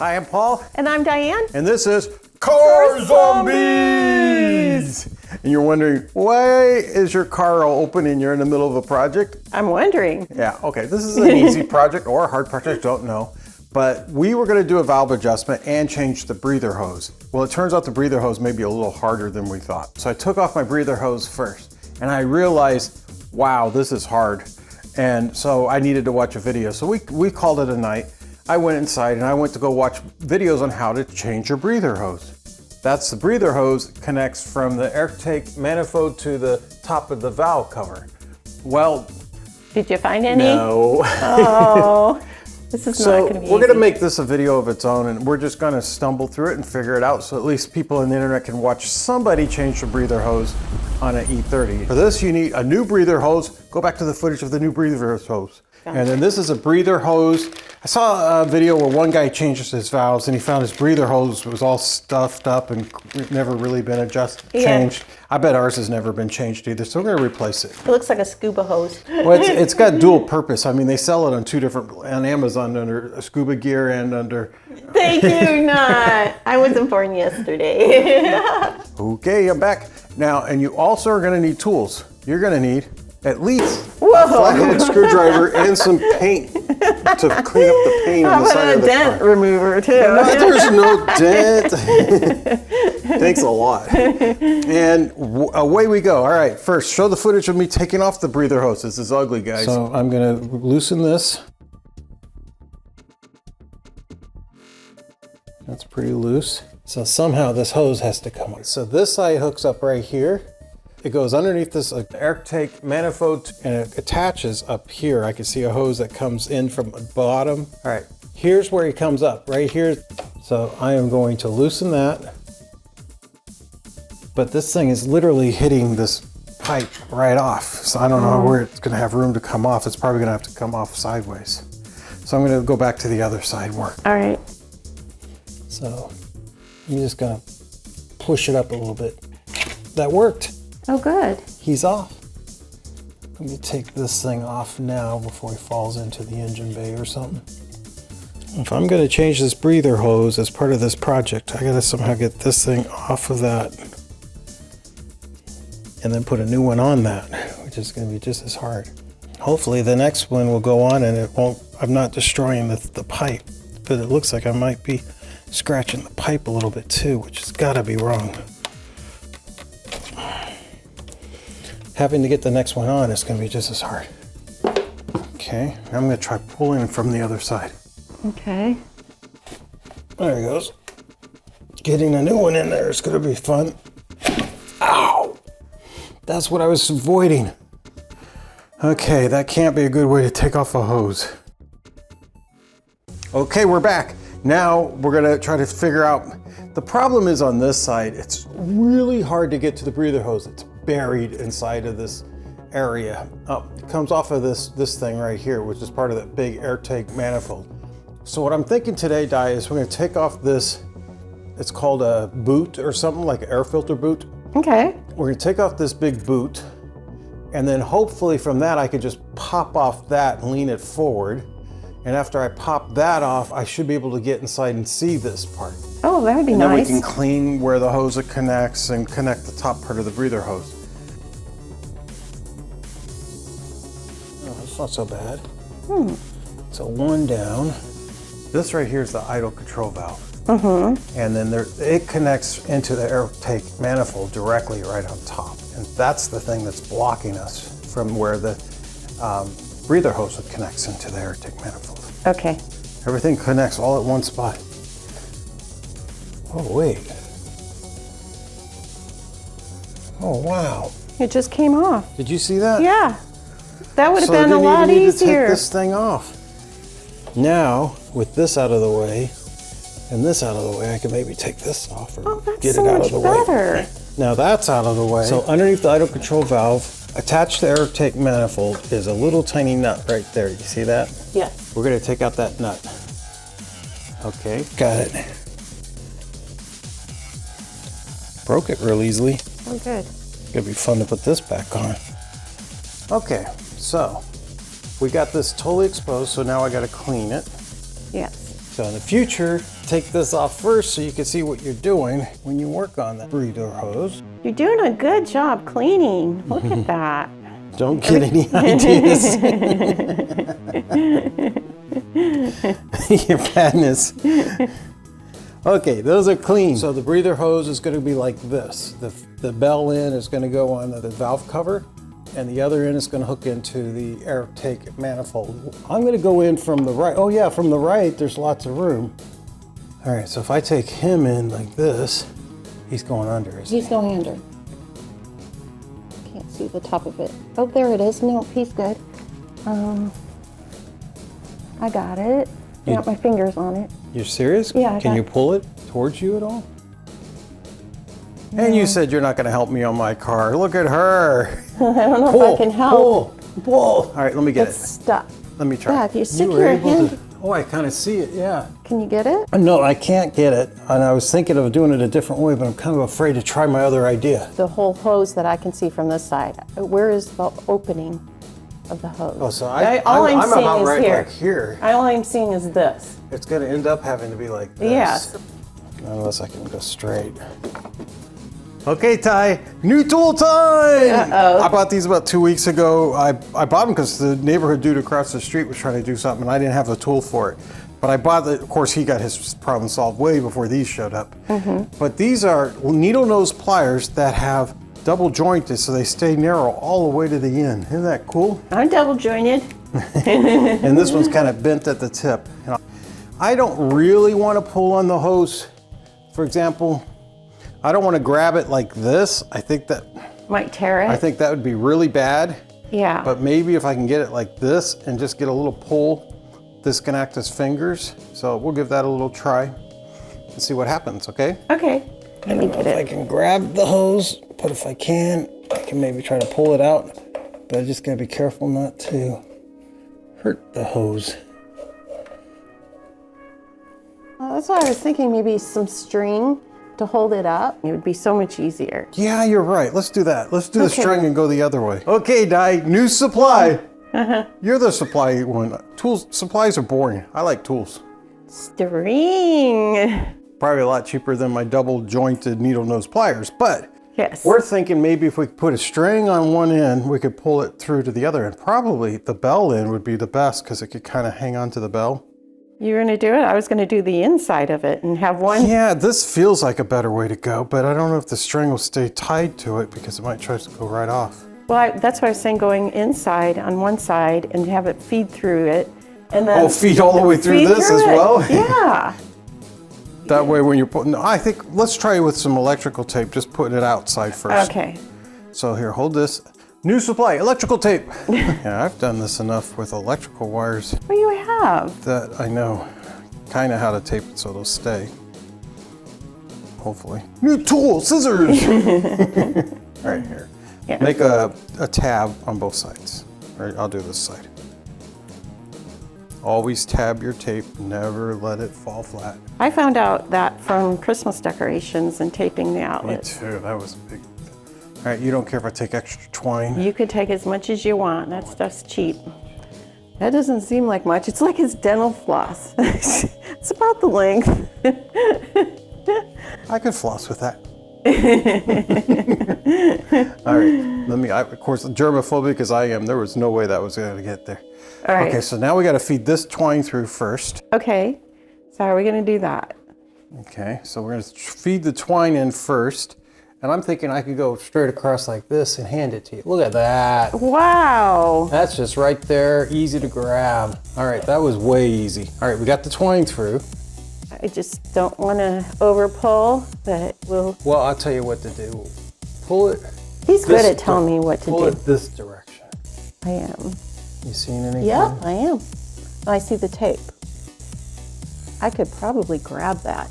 Hi, I'm Paul. And I'm Diane. And this is Car Zombies! And you're wondering, why is your car all open and you're in the middle of a project? I'm wondering. Yeah, okay, this is an easy project or a hard project, don't know. But we were gonna do a valve adjustment and change the breather hose. Well, it turns out the breather hose may be a little harder than we thought. So I took off my breather hose first and I realized, wow, this is hard. And so I needed to watch a video. So we called it a night. I went inside and I went to go watch videos on how to change your breather hose. That's the breather hose connects from the Outtake manifold to the top of the valve cover. Well, did you find any? No. Oh, this is not going to be we're easy. going to make this a video of its own, and we're just going to stumble through it and figure it out so at least people on the internet can watch somebody change the breather hose on an E30. For this, you need a new breather hose. Go back to the footage of the new breather hose. And then this is a breather hose. I saw a video where one guy changed his valves and he found his breather hose was all stuffed up and never really been changed. I bet ours has never been changed either, so we're gonna replace it. It looks like a scuba hose. Well, it's got dual purpose. I mean, they sell it on on Amazon under scuba gear and under... They do not. I wasn't born yesterday. Okay, I'm back. Now, and you also are gonna need tools. You're gonna need at least a Whoa. flathead screwdriver and some paint to clean up the paint on the side of the car. How about a dent remover too? No, there's no dent. Thanks a lot. And away we go. All right, first, show the footage of me taking off the breather hose. This is ugly, guys. So I'm gonna loosen this. That's pretty loose. So somehow this hose has to come on. So this side hooks up right here. It goes underneath this Outtake manifold and it attaches up here. I can see a hose that comes in from the bottom. All right, here's where he comes up, right here. So I am going to loosen that. But this thing is literally hitting this pipe right off. So I don't know where it's gonna have room to come off. It's probably gonna have to come off sideways. So I'm gonna go back to the other side work. All right. So I'm just gonna push it up a little bit. That worked. Oh, good. He's off. Let me take this thing off now before he falls into the engine bay or something. If I'm gonna change this breather hose as part of this project, I gotta somehow get this thing off of that and then put a new one on that, which is gonna be just as hard. Hopefully the next one will go on and I'm not destroying the pipe, but it looks like I might be scratching the pipe a little bit too, which has gotta be wrong. Having to get the next one on is going to be just as hard. Okay, I'm going to try pulling from the other side. Okay. There he goes. Getting a new one in there is going to be fun. Ow! That's what I was avoiding. Okay, that can't be a good way to take off a hose. Okay, we're back. Now we're going to try to figure out, the problem is on this side, it's really hard to get to the breather hose. It's buried inside of this area. It comes off of this thing right here, which is part of that big Outtake manifold. So what I'm thinking today, Di, is we're gonna take off this, it's called a boot or something, like an air filter boot. Okay. We're gonna take off this big boot, and then hopefully from that I could just pop off that and lean it forward. And after I pop that off, I should be able to get inside and see this part. Oh, that would be nice. And then we can clean where the hose connects and connect the top part of the breather hose. Oh, that's not so bad. So one down. This right here is the idle control valve. And then it connects into the Outtake manifold directly right on top. And that's the thing that's blocking us from where the breather hose connects into the Outtake manifold. Okay. Everything connects all at one spot. Oh, wait. Oh, wow. It just came off. Did you see that? Yeah. That would have So I been a didn't lot even need easier. to take this thing off. Now, with this out of the way and this out of the way, I can maybe take this off or That's get so it out much of the way. better. Now that's out of the way. So underneath the idle control valve, attached to the Outtake manifold is a little tiny nut right there. You see that? Yes. We're gonna take out that nut. Okay, got it. Broke it real easily. Oh, good. It's gonna be fun to put this back on. Okay, so we got this totally exposed, so now I gotta clean it. Yes. So in the future, take this off first so you can see what you're doing when you work on that breather hose. You're doing a good job cleaning. Look at that. Don't get any ideas. Your badness. Okay, those are clean. So the breather hose is going to be like this. The bell end is going to go on the valve cover, and the other end is going to hook into the Outtake manifold. I'm going to go in from the right. Oh yeah, from the right, there's lots of room. All right, so if I take him in like this, he's going under, isn't he? He's going under. Can't see the top of it. Oh, there it is. No, he's good. I got it. I got my fingers on it. You're serious? Yeah. Can you pull it towards you at all? No. And you said you're not going to help me on my car. Look at her. I don't know if I can help. Pull. All right, let me get it. It's stuck. Let me try. Yeah, if you stick were your able hand. to. Oh, I kind of see it. Yeah. Can you get it? No, I can't get it. And I was thinking of doing it a different way, but I'm kind of afraid to try my other idea. The whole hose that I can see from this side. Where is the opening of the hose? Oh, so all I'm seeing about is right here. like here. All I'm seeing is this. It's going to end up having to be like this. Yes. Unless I can go straight. Okay, Ty, new tool time! Uh-oh. I bought these about 2 weeks ago. I bought them because the neighborhood dude across the street was trying to do something and I didn't have the tool for it. But I bought it, of course he got his problem solved way before these showed up. But these are needle nose pliers that have double jointed so they stay narrow all the way to the end. Isn't that cool? I'm double jointed. And this one's kind of bent at the tip. I don't really want to pull on the hose. For example, I don't want to grab it like this. I think that Might tear it. I think that would be really bad. Yeah. But maybe if I can get it like this and just get a little pull, this can act as fingers. So we'll give that a little try and see what happens, okay? Okay. Let me get If I it. can grab the hose, but if I can maybe try to pull it out. But I just gotta be careful not to hurt the hose. Well, that's why I was thinking maybe some string to hold it up. It would be so much easier. Yeah, you're right. Let's do that. Let's do the Okay. string and go the other way. Okay, Di, new supply. You're the supply one. Tools, supplies are boring. I like tools. String. Probably a lot cheaper than my double jointed needle nose pliers, but Yes. we're thinking maybe if we could put a string on one end, we could pull it through to the other end. Probably the bell end would be the best because it could kind of hang on to the bell. You're going to do it? I was going to do the inside of it and have one. Yeah, this feels like a better way to go, but I don't know if the string will stay tied to it because it might try to go right off. Well, that's why I was saying going inside on one side and have it feed through it. And then Oh, feed all the way through feed this through as it. well? Yeah. That way when you're putting, I think, let's try it with some electrical tape, just putting it outside first. Okay. So here, hold this. New supply, electrical tape. Yeah, I've done this enough with electrical wires Well, you have. that I know kind of how to tape it so they'll stay. Hopefully. New tool, scissors. All right, here. Yeah. Make a tab on both sides. All right, I'll do this side. Always tab your tape, never let it fall flat. I found out that from Christmas decorations and taping the Me outlets. too, that was big. All right, you don't care if I take extra twine? You could take as much as you want. That stuff's cheap. That doesn't seem like much. It's like his dental floss. It's about the length. I could floss with that. All right, of course, germophobic as I am, there was no way that was going to get there. All right. Okay, so now we got to feed this twine through first. Okay. So how are we going to do that? Okay, so we're going to feed the twine in first. And I'm thinking I could go straight across like this and hand it to you. Look at that. Wow. That's just right there, easy to grab. All right, that was way easy. All right, we got the twine through. I just don't want to over pull, but we'll. Well, I'll tell you what to do. Pull it. He's good this at telling me what to Pull do. it this direction. I am. You seen anything? Yeah, I am. I see the tape. I could probably grab that.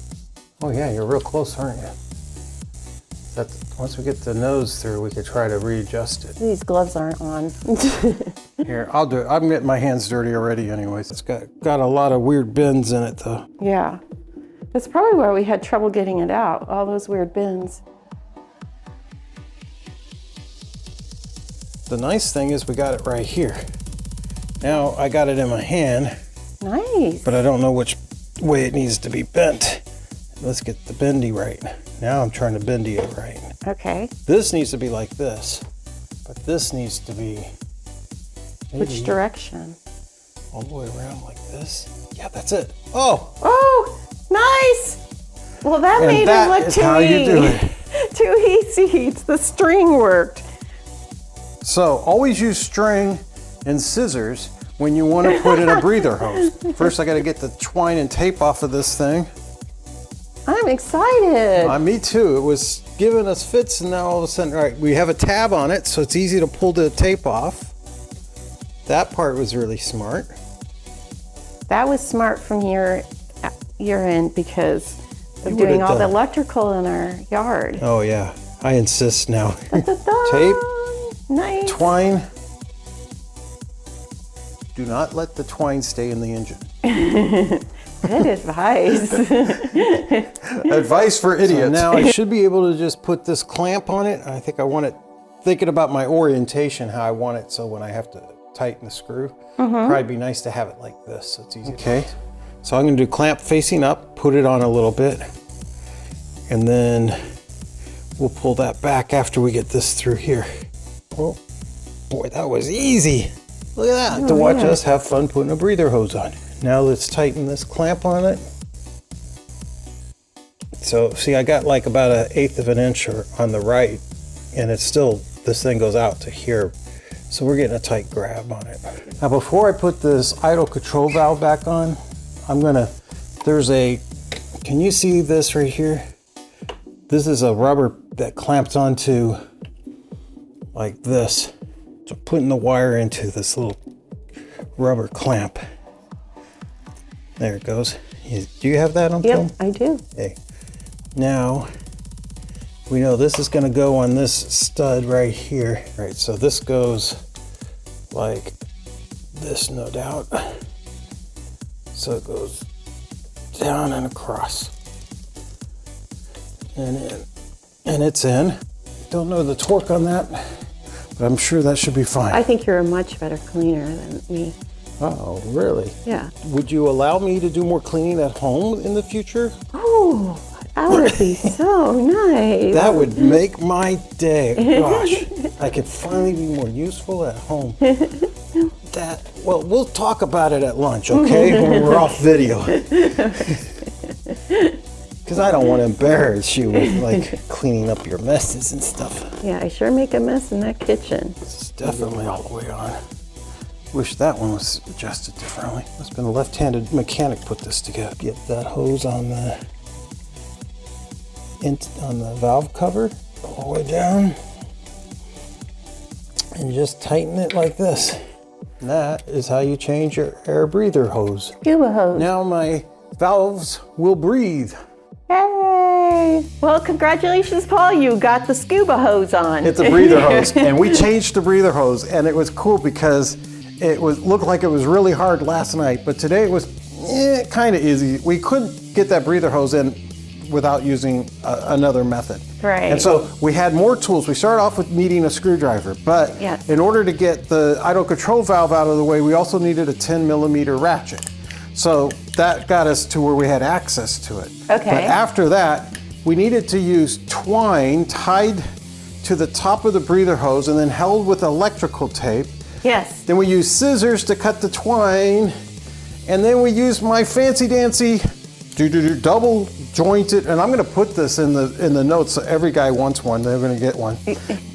Oh yeah, you're real close, aren't you? Once we get the nose through, we could try to readjust it. These gloves aren't on. Here, I'll do it. I'm getting my hands dirty already anyways. It's got a lot of weird bends in it though. Yeah. That's probably why we had trouble getting it out, all those weird bends. The nice thing is we got it right here. Now I got it in my hand, Nice. but I don't know which way it needs to be bent. Let's get the bendy right. Now I'm trying to bendy it right. Okay. This needs to be like this, but this needs to be Which direction? all the way around like this. Yeah, that's it. Oh! Oh, nice! Well, that made it look is too how you do it. too easy. The string worked. So always use string and scissors when you want to put in a breather hose. First, I got to get the twine and tape off of this thing. I'm excited. Me too. It was giving us fits, and now all of a sudden, all right, we have a tab on it, so it's easy to pull the tape off. That part was really smart. That was smart from your end because of You doing would've all the done- electrical in our yard. Oh yeah, I insist now. Ta-da! Tape, Nice. twine. Do not let the twine stay in the engine. Good advice. Advice for idiots. So now I should be able to just put this clamp on it. I think I want it, thinking about my orientation, how I want it, so when I have to tighten the screw, probably be nice to have it like this, so it's easy. Okay, so I'm gonna do clamp facing up, put it on a little bit, and then we'll pull that back after we get this through here. Oh, boy, that was easy. Look at that, to watch us have fun putting a breather hose on. Now let's tighten this clamp on it. So see, I got like about 1/8 of an inch on the right, and it's still, this thing goes out to here. So we're getting a tight grab on it. Now before I put this idle control valve back on, can you see this right here? This is a rubber that clamps onto like this. So putting the wire into this little rubber clamp. There it goes. Do you have that on film? Yep, I do. Okay. Now, we know this is going to go on this stud right here. All right, so this goes like this, no doubt. So it goes down and across. And in. And it's in. Don't know the torque on that, but I'm sure that should be fine. I think you're a much better cleaner than me. Oh, really? Yeah. Would you allow me to do more cleaning at home in the future? Oh, that would be so nice. That would make my day. Gosh, I could finally be more useful at home. Well, we'll talk about it at lunch, okay? When we're off video. Because I don't want to embarrass you with like cleaning up your messes and stuff. Yeah, I sure make a mess in that kitchen. This is definitely all the way on. Wish that one was adjusted differently. Must have been a left-handed mechanic put this together. Get that hose on the valve cover all the way down, and just tighten it like this. And that is how you change your air breather hose. Scuba hose. Now my valves will breathe. Yay! Well, congratulations, Paul. You got the scuba hose on. It's a breather hose, and we changed the breather hose, and it was cool because looked like it was really hard last night, but today it was kind of easy. We couldn't get that breather hose in without using another method. Right. And so we had more tools. We started off with needing a screwdriver, but yes, in order to get the idle control valve out of the way, we also needed a 10mm ratchet. So that got us to where we had access to it. Okay. But after that, we needed to use twine tied to the top of the breather hose and then held with electrical tape. Yes. Then we used scissors to cut the twine, and then we used my fancy dancy double jointed, and I'm going to put this in the notes so every guy wants one. They're going to get one.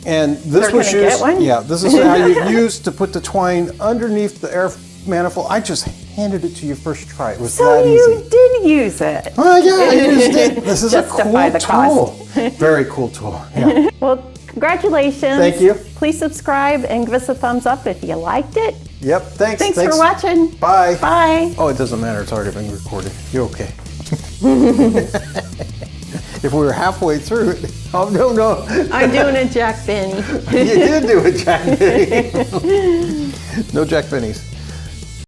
And this was used. Get one? Yeah, this is how you use to put the twine underneath the air manifold. I just handed it to you first try. It was that easy. So you did use it. Oh yeah, I used it. This is a cool Justify the tool. cost. Very cool tool. Yeah. Well, congratulations. Thank you. Please subscribe and give us a thumbs up if you liked it. Yep. Thanks. Thanks for watching. Bye. Bye. Oh, it doesn't matter. It's already been recorded. You're okay. If we were halfway through it, oh no. I'm doing a Jack Benny. You did do a Jack Benny. No Jack Bennies.